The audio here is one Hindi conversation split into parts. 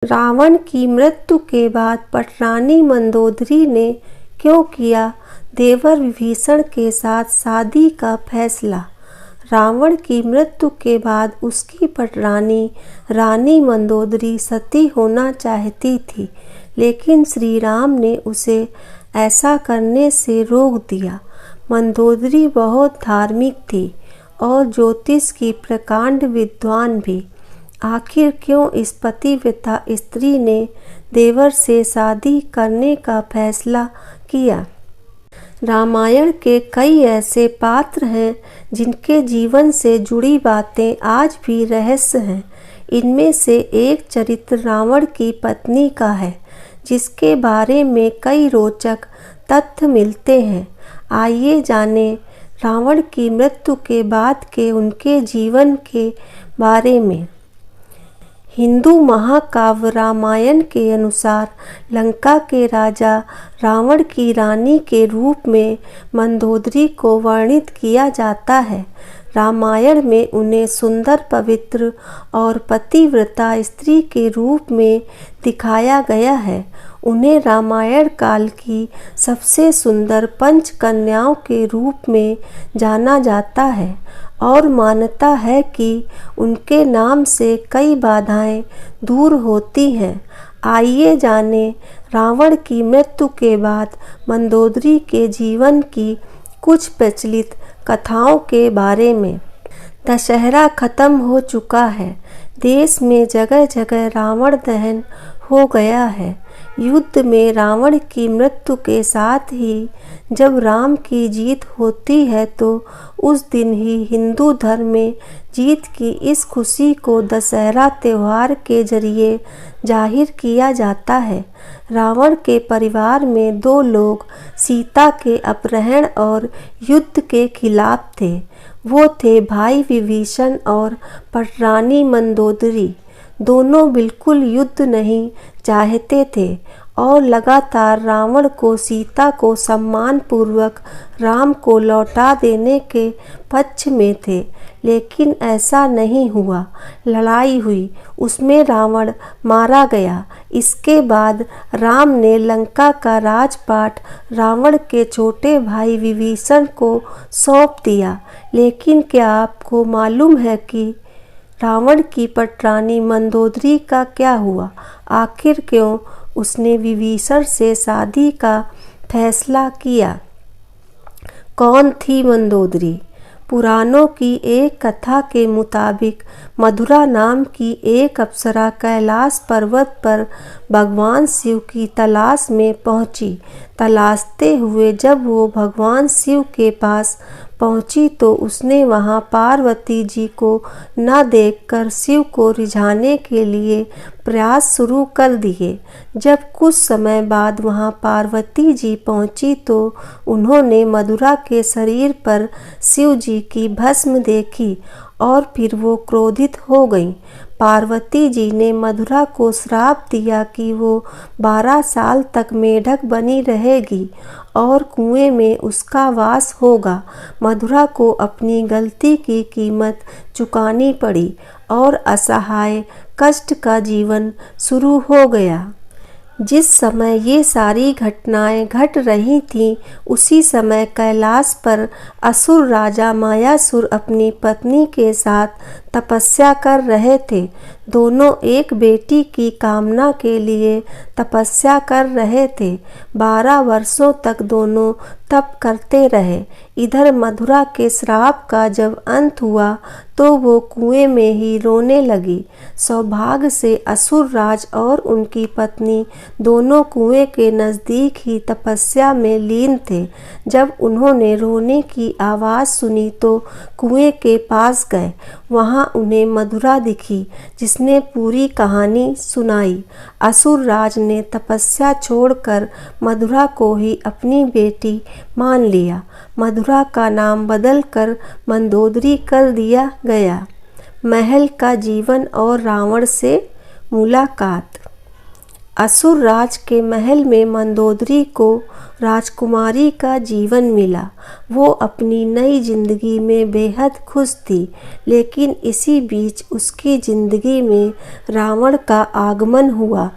रावण की मृत्यु के बाद पटरानी मंदोदरी ने क्यों किया देवर विभीषण के साथ शादी का फैसला। रावण की मृत्यु के बाद उसकी पटरानी रानी मंदोदरी सती होना चाहती थी, लेकिन श्री राम ने उसे ऐसा करने से रोक दिया। मंदोदरी बहुत धार्मिक थी और ज्योतिष की प्रकांड विद्वान भी। आखिर क्यों इस पतिव्रता स्त्री ने देवर से शादी करने का फैसला किया। रामायण के कई ऐसे पात्र हैं जिनके जीवन से जुड़ी बातें आज भी रहस्य हैं। इनमें से एक चरित्र रावण की पत्नी का है, जिसके बारे में कई रोचक तथ्य मिलते हैं। आइए जानें रावण की मृत्यु के बाद के उनके जीवन के बारे में। हिंदू महाकाव्य रामायण के अनुसार लंका के राजा रावण की रानी के रूप में मंदोदरी को वर्णित किया जाता है। रामायण में उन्हें सुंदर, पवित्र और पतिव्रता स्त्री के रूप में दिखाया गया है। उन्हें रामायण काल की सबसे सुंदर पंच कन्याओं के रूप में जाना जाता है और मान्यता है कि उनके नाम से कई बाधाएं दूर होती हैं। आइए जानें रावण की मृत्यु के बाद मंदोदरी के जीवन की कुछ प्रचलित कथाओं के बारे में। दशहरा खत्म हो चुका है। देश में जगह जगह रावण दहन हो गया है। युद्ध में रावण की मृत्यु के साथ ही जब राम की जीत होती है तो उस दिन ही हिंदू धर्म में जीत की इस खुशी को दशहरा त्यौहार के जरिए जाहिर किया जाता है। रावण के परिवार में दो लोग सीता के अपहरण और युद्ध के खिलाफ थे। वो थे भाई विभीषण और पटरानी मंदोदरी। दोनों बिल्कुल युद्ध नहीं चाहते थे और लगातार रावण को सीता को सम्मानपूर्वक राम को लौटा देने के पक्ष में थे, लेकिन ऐसा नहीं हुआ। लड़ाई हुई, उसमें रावण मारा गया। इसके बाद राम ने लंका का राजपाट रावण के छोटे भाई विभीषण को सौंप दिया। लेकिन क्या आपको मालूम है कि रावण की पटरानी मंदोदरी का क्या हुआ? आखिर क्यों उसने विभीषण से शादी का फैसला किया? कौन थी मंदोदरी? पुराणों की एक कथा के मुताबिक मधुरा नाम की एक अप्सरा कैलाश पर्वत पर भगवान शिव की तलाश में पहुंची। तलाशते हुए जब वो भगवान शिव के पास पहुंची तो उसने वहां पार्वती जी को न देखकर शिव को रिझाने के लिए प्रयास शुरू कर दिए। जब कुछ समय बाद वहां पार्वती जी पहुंची तो उन्होंने मधुरा के शरीर पर शिव जी की भस्म देखी और फिर वो क्रोधित हो गईं। पार्वती जी ने मधुरा को श्राप दिया कि वो 12 साल तक मेढक बनी रहेगी और कुएं में उसका वास होगा। मधुरा को अपनी गलती की कीमत चुकानी पड़ी और असहाय कष्ट का जीवन शुरू हो गया। जिस समय ये सारी घटनाएं घट रही थीं, उसी समय कैलाश पर असुर राजा मायासुर अपनी पत्नी के साथ तपस्या कर रहे थे। दोनों एक बेटी की कामना के लिए तपस्या कर रहे थे। 12 वर्षों तक दोनों तप करते रहे। इधर मधुरा के श्राप का जब अंत हुआ तो वो कुएं में ही रोने लगी। सौभाग्य से असुर राज और उनकी पत्नी दोनों कुएं के नज़दीक ही तपस्या में लीन थे। जब उन्होंने रोने की आवाज़ सुनी तो कुएं के पास गए। वहां उन्हें मधुरा दिखी, जिसने पूरी कहानी सुनाई। असुर राज ने तपस्या छोड़कर मधुरा को ही अपनी बेटी मान लिया। मधुरा का नाम बदलकर मंदोदरी कर दिया गया। महल का जीवन और रावण से मुलाकात। असुर राज के महल में मंदोदरी को राजकुमारी का जीवन मिला। वो अपनी नई जिंदगी में बेहद खुश थी, लेकिन इसी बीच उसकी जिंदगी में रावण का आगमन हुआ।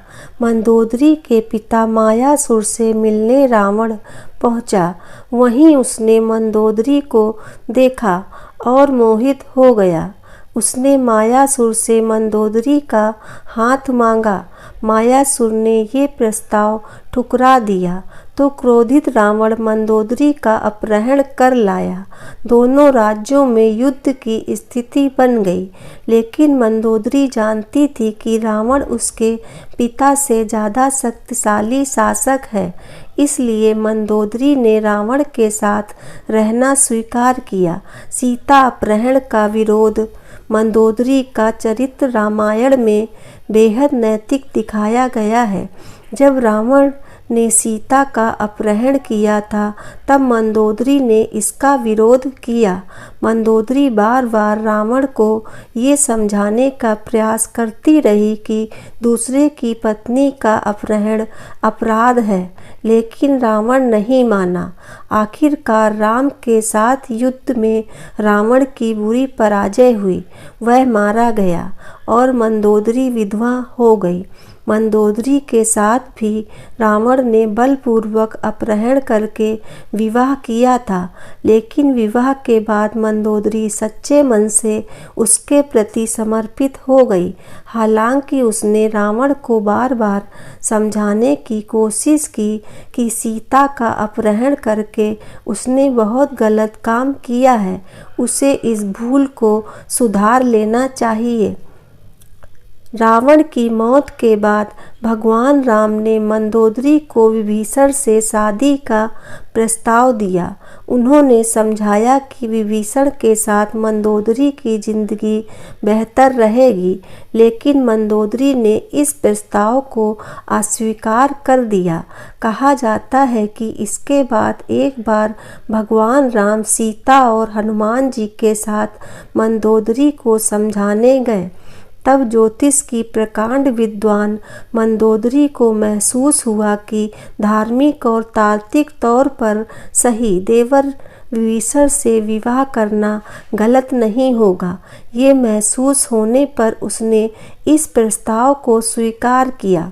मंदोदरी के पिता मायासुर से मिलने रावण पहुंचा। वहीं उसने मंदोदरी को देखा और मोहित हो गया। उसने मायासुर से मंदोदरी का हाथ मांगा। मायासुर ने ये प्रस्ताव ठुकरा दिया तो क्रोधित रावण मंदोदरी का अपहरण कर लाया। दोनों राज्यों में युद्ध की स्थिति बन गई, लेकिन मंदोदरी जानती थी कि रावण उसके पिता से ज़्यादा शक्तिशाली शासक है। इसलिए मंदोदरी ने रावण के साथ रहना स्वीकार किया। सीता अपहरण का विरोध। मंदोदरी का चरित्र रामायण में बेहद नैतिक दिखाया गया है। जब रावण ने सीता का अपहरण किया था, तब मंदोदरी ने इसका विरोध किया। मंदोदरी बार बार रावण को ये समझाने का प्रयास करती रही कि दूसरे की पत्नी का अपहरण अपराध है, लेकिन रावण नहीं माना। आखिरकार राम के साथ युद्ध में रावण की बुरी पराजय हुई। वह मारा गया और मंदोदरी विधवा हो गई। मंदोदरी के साथ भी रावण ने बलपूर्वक अपहरण करके विवाह किया था, लेकिन विवाह के बाद मंदोदरी सच्चे मन से उसके प्रति समर्पित हो गई। हालांकि उसने रावण को बार बार समझाने की कोशिश की कि सीता का अपहरण करके उसने बहुत गलत काम किया है, उसे इस भूल को सुधार लेना चाहिए। रावण की मौत के बाद भगवान राम ने मंदोदरी को विभीषण से शादी का प्रस्ताव दिया। उन्होंने समझाया कि विभीषण के साथ मंदोदरी की जिंदगी बेहतर रहेगी, लेकिन मंदोदरी ने इस प्रस्ताव को अस्वीकार कर दिया। कहा जाता है कि इसके बाद एक बार भगवान राम सीता और हनुमान जी के साथ मंदोदरी को समझाने गए। तब ज्योतिष की प्रकांड विद्वान मंदोदरी को महसूस हुआ कि धार्मिक और तात्विक तौर पर सही देवर विभीषण से विवाह करना गलत नहीं होगा। ये महसूस होने पर उसने इस प्रस्ताव को स्वीकार किया।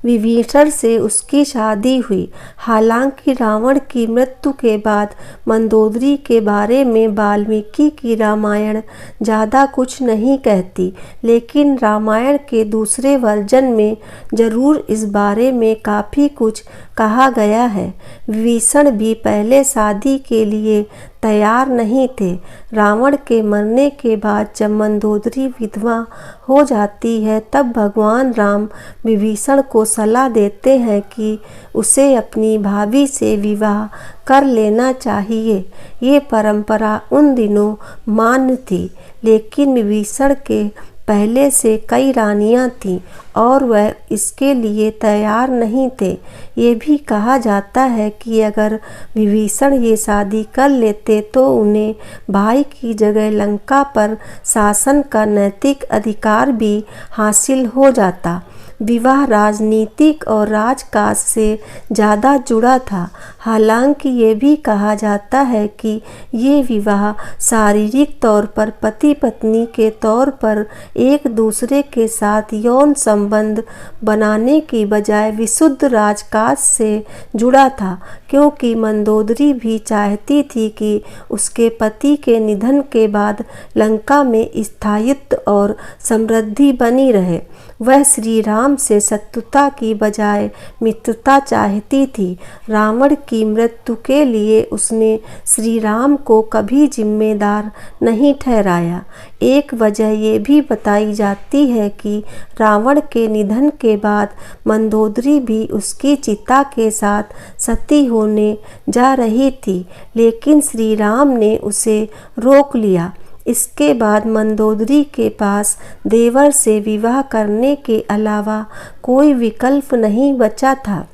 विभीषण से उसकी शादी हुई। हालांकि रावण की मृत्यु के बाद मंदोदरी के बारे में वाल्मीकि की रामायण ज़्यादा कुछ नहीं कहती, लेकिन रामायण के दूसरे वर्जन में जरूर इस बारे में काफ़ी कुछ कहा गया है। विभीषण भी पहले शादी के लिए तैयार नहीं थे। रावण के मरने के बाद जब मंदोदरी विधवा हो जाती है, तब भगवान राम विभीषण को सलाह देते हैं कि उसे अपनी भाभी से विवाह कर लेना चाहिए। ये परंपरा उन दिनों मान्य थी, लेकिन विभीषण के पहले से कई रानियां थीं और वह इसके लिए तैयार नहीं थे। ये भी कहा जाता है कि अगर विभीषण ये शादी कर लेते तो उन्हें भाई की जगह लंका पर शासन का नैतिक अधिकार भी हासिल हो जाता। विवाह राजनीतिक और राजकाज से ज़्यादा जुड़ा था। हालांकि ये भी कहा जाता है कि ये विवाह शारीरिक तौर पर पति पत्नी के तौर पर एक दूसरे के साथ यौन संबंध बनाने की बजाय विशुद्ध राजकाज से जुड़ा था, क्योंकि मंदोदरी भी चाहती थी कि उसके पति के निधन के बाद लंका में स्थायित्व और समृद्धि बनी रहे। वह श्री राम से शत्रुता की बजाय मित्रता चाहती थी। रावण की मृत्यु के लिए उसने श्री राम को कभी जिम्मेदार नहीं ठहराया। एक वजह ये भी बताई जाती है कि रावण के निधन के बाद मंदोदरी भी उसकी चिता के साथ सती होने जा रही थी, लेकिन श्री राम ने उसे रोक लिया। इसके बाद मंदोदरी के पास देवर से विवाह करने के अलावा कोई विकल्प नहीं बचा था।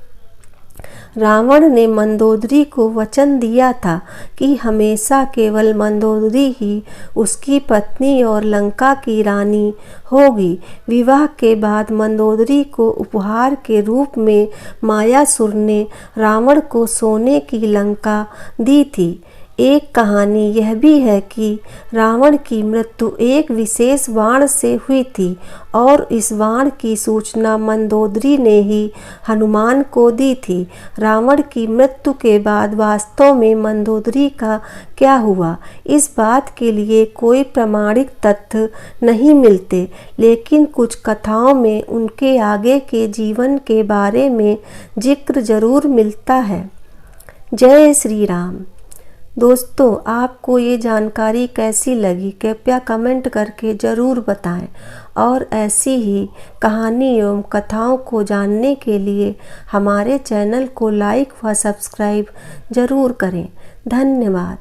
रावण ने मंदोदरी को वचन दिया था कि हमेशा केवल मंदोदरी ही उसकी पत्नी और लंका की रानी होगी। विवाह के बाद मंदोदरी को उपहार के रूप में मायासुर ने रावण को सोने की लंका दी थी। एक कहानी यह भी है कि रावण की मृत्यु एक विशेष बाण से हुई थी और इस बाण की सूचना मंदोदरी ने ही हनुमान को दी थी। रावण की मृत्यु के बाद वास्तव में मंदोदरी का क्या हुआ, इस बात के लिए कोई प्रमाणिक तथ्य नहीं मिलते, लेकिन कुछ कथाओं में उनके आगे के जीवन के बारे में जिक्र जरूर मिलता है। जय श्री राम। दोस्तों, आपको ये जानकारी कैसी लगी कृपया कमेंट करके ज़रूर बताएं और ऐसी ही कहानी एवं कथाओं को जानने के लिए हमारे चैनल को लाइक व सब्सक्राइब ज़रूर करें। धन्यवाद।